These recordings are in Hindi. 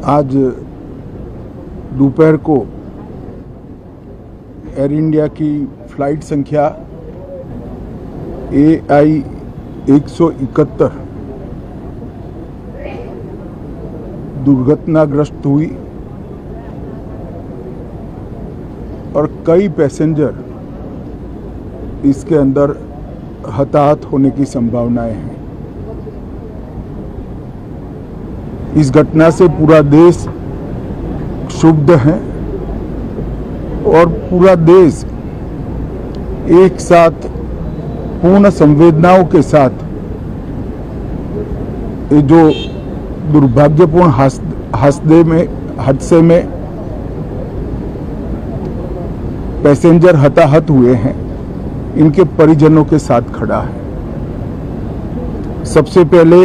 आज दोपहर को एयर इंडिया की फ्लाइट संख्या AI 171 दुर्घटनाग्रस्त हुई और कई पैसेंजर इसके अंदर हताहत होने की संभावनाएं हैं। इस घटना से पूरा देश क्षुब्ध है और पूरा देश एक साथ पूर्ण संवेदनाओं के साथ ये जो दुर्भाग्यपूर्ण हादसे में पैसेंजर हताहत हुए हैं, इनके परिजनों के साथ खड़ा है। सबसे पहले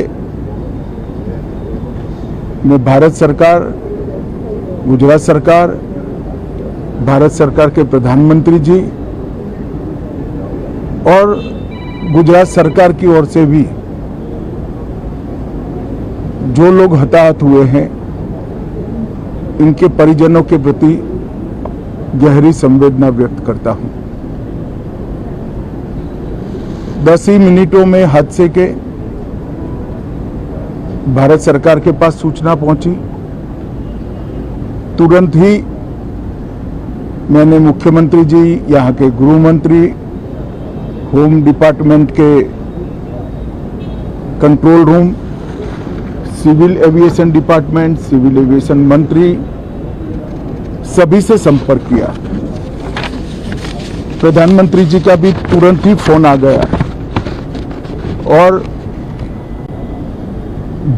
मैं भारत सरकार, गुजरात सरकार, भारत सरकार के प्रधानमंत्री जी और गुजरात सरकार की ओर से भी जो लोग हताहत हुए हैं, इनके परिजनों के प्रति गहरी संवेदना व्यक्त करता हूं। 10 ही मिनटों में हादसे के भारत सरकार के पास सूचना पहुंची। तुरंत ही मैंने मुख्यमंत्री जी, यहाँ के गृह मंत्री, होम डिपार्टमेंट के control room, civil aviation department, civil aviation मंत्री, सभी से संपर्क किया। प्रधानमंत्री जी का भी तुरंत ही फोन आ गया और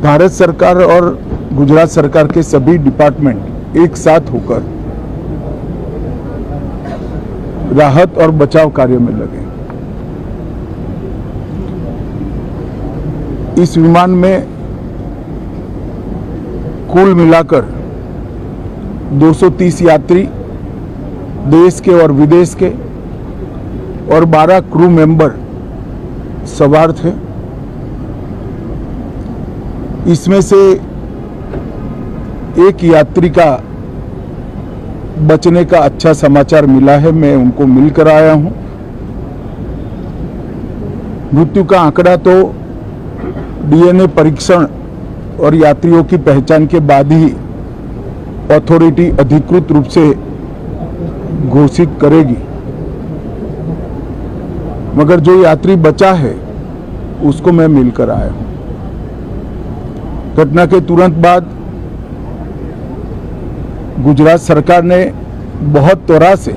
भारत सरकार और गुजरात सरकार के सभी डिपार्टमेंट एक साथ होकर राहत और बचाव कार्य में लगे। इस विमान में कुल मिलाकर 230 यात्री देश के और विदेश के और 12 क्रू मेंबर सवार थे। इसमें से एक यात्री का बचने का अच्छा समाचार मिला है, मैं उनको मिलकर आया हूं। मृत्यु का आंकड़ा तो DNA परीक्षण और यात्रियों की पहचान के बाद ही अथॉरिटी अधिकृत रूप से घोषित करेगी, मगर जो यात्री बचा है उसको मैं मिलकर आया हूं। घटना के तुरंत बाद गुजरात सरकार ने बहुत त्वरा से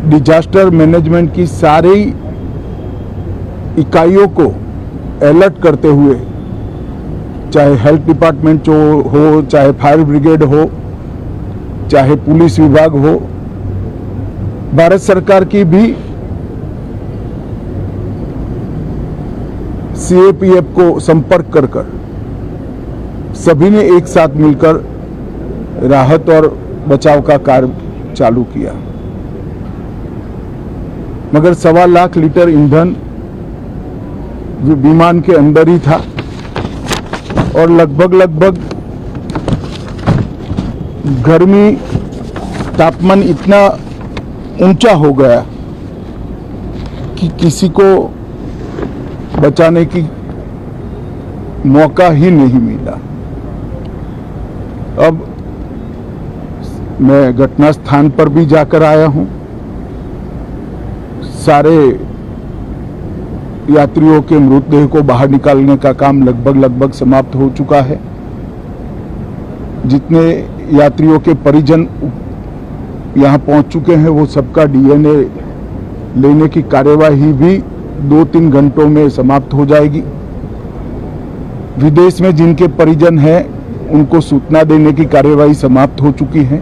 डिजास्टर मैनेजमेंट की सारी इकाइयों को अलर्ट करते हुए, चाहे हेल्थ डिपार्टमेंट हो, चाहे फायर ब्रिगेड हो, चाहे पुलिस विभाग हो, भारत सरकार की भी CAPF को संपर्क कर सभी ने एक साथ मिलकर राहत और बचाव का कार्य चालू किया। मगर 1.25 लाख लीटर ईंधन विमान के अंदर ही था और लगभग गर्मी, तापमान इतना ऊंचा हो गया कि किसी को बचाने की मौका ही नहीं मिला। अब मैं घटना स्थान पर भी जाकर आया हूं। सारे यात्रियों के मृतदेह को बाहर निकालने का काम लगभग समाप्त हो चुका है। जितने यात्रियों के परिजन यहां पहुंच चुके हैं, वो सबका DNA लेने की कार्यवाही भी 2-3 घंटों में समाप्त हो जाएगी। विदेश में जिनके परिजन हैं, उनको सूचना देने की कार्यवाही समाप्त हो चुकी है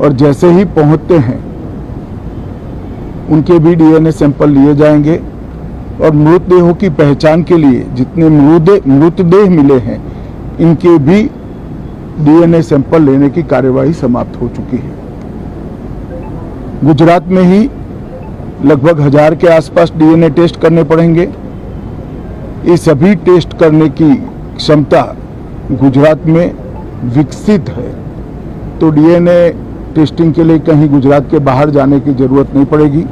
और जैसे ही पहुंचते हैं उनके भी DNA सैंपल लिए जाएंगे और मृतदेहों की पहचान के लिए जितने मृतदेह मिले हैं, इनके भी DNA सैंपल लेने की कार्यवाही समाप्त हो चुकी है। गुजरात में ही लगभग 1000 के आसपास DNA टेस्ट करने पड़ेंगे। ये सभी टेस्ट करने की क्षमता गुजरात में विकसित है तो डीएनए टेस्टिंग के लिए कहीं गुजरात के बाहर जाने की ज़रूरत नहीं पड़ेगी।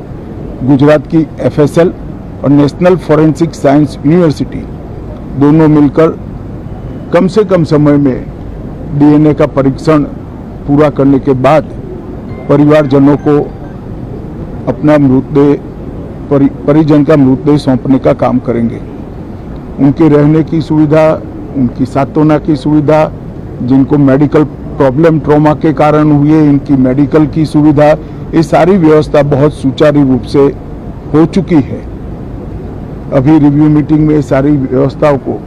गुजरात की एफएसएल और नेशनल फॉरेंसिक साइंस यूनिवर्सिटी दोनों मिलकर कम से कम समय में डीएनए का परीक्षण पूरा करने के बाद परिवारजनों को अपना मृतदेह परिजन का मृतदेह सौंपने का काम करेंगे। उनके रहने की सुविधा, उनकी सांत्वना की सुविधा, जिनको मेडिकल प्रॉब्लम ट्रॉमा के कारण हुए इनकी मेडिकल की सुविधा, ये सारी व्यवस्था बहुत सुचारू रूप से हो चुकी है। अभी रिव्यू मीटिंग में सारी व्यवस्थाओं को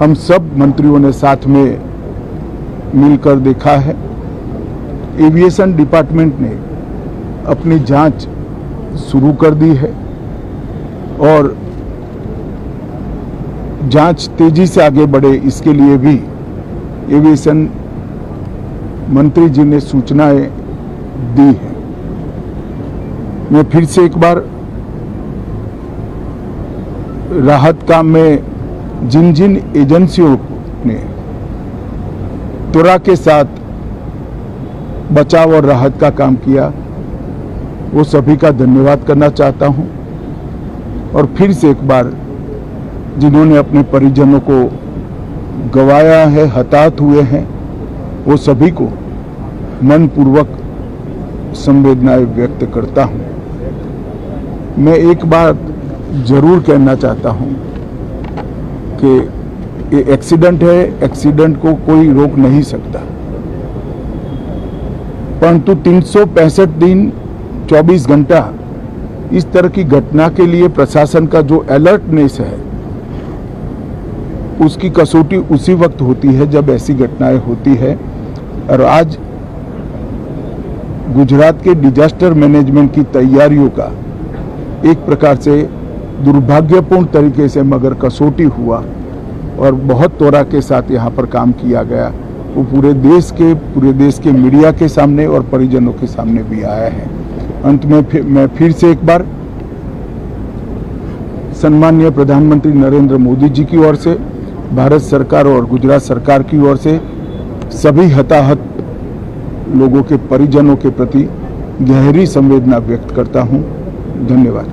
हम सब मंत्रियों ने साथ में मिलकर देखा है। एविएशन डिपार्टमेंट ने अपनी जांच शुरू कर दी है और जांच तेजी से आगे बढ़े इसके लिए भी एविएशन मंत्री जी ने सूचनाएं दी हैं। मैं फिर से एक बार राहत काम में जिन जिन एजेंसियों ने त्वरा के साथ बचाव और राहत का काम किया वो सभी का धन्यवाद करना चाहता हूं और फिर से एक बार जिन्होंने अपने परिजनों को गंवाया है, हताहत हुए हैं, वो सभी को मनपूर्वक संवेदनाएं व्यक्त करता हूं। मैं एक बात जरूर कहना चाहता हूं कि ये एक्सीडेंट है, एक्सीडेंट को कोई रोक नहीं सकता, परंतु 365 दिन 24 घंटा इस तरह की घटना के लिए प्रशासन का जो अलर्टनेस है उसकी कसौटी उसी वक्त होती है जब ऐसी घटनाएं होती है। और आज गुजरात के डिजास्टर मैनेजमेंट की तैयारियों का एक प्रकार से दुर्भाग्यपूर्ण तरीके से मगर कसौटी हुआ और बहुत त्वरा के साथ यहाँ पर काम किया गया, वो पूरे देश के मीडिया के सामने और परिजनों के सामने भी आया है। अंत में मैं फिर से एक बार सम्माननीय प्रधानमंत्री नरेंद्र मोदी जी की ओर से, भारत सरकार और गुजरात सरकार की ओर से सभी हताहत लोगों के परिजनों के प्रति गहरी संवेदना व्यक्त करता हूं। धन्यवाद।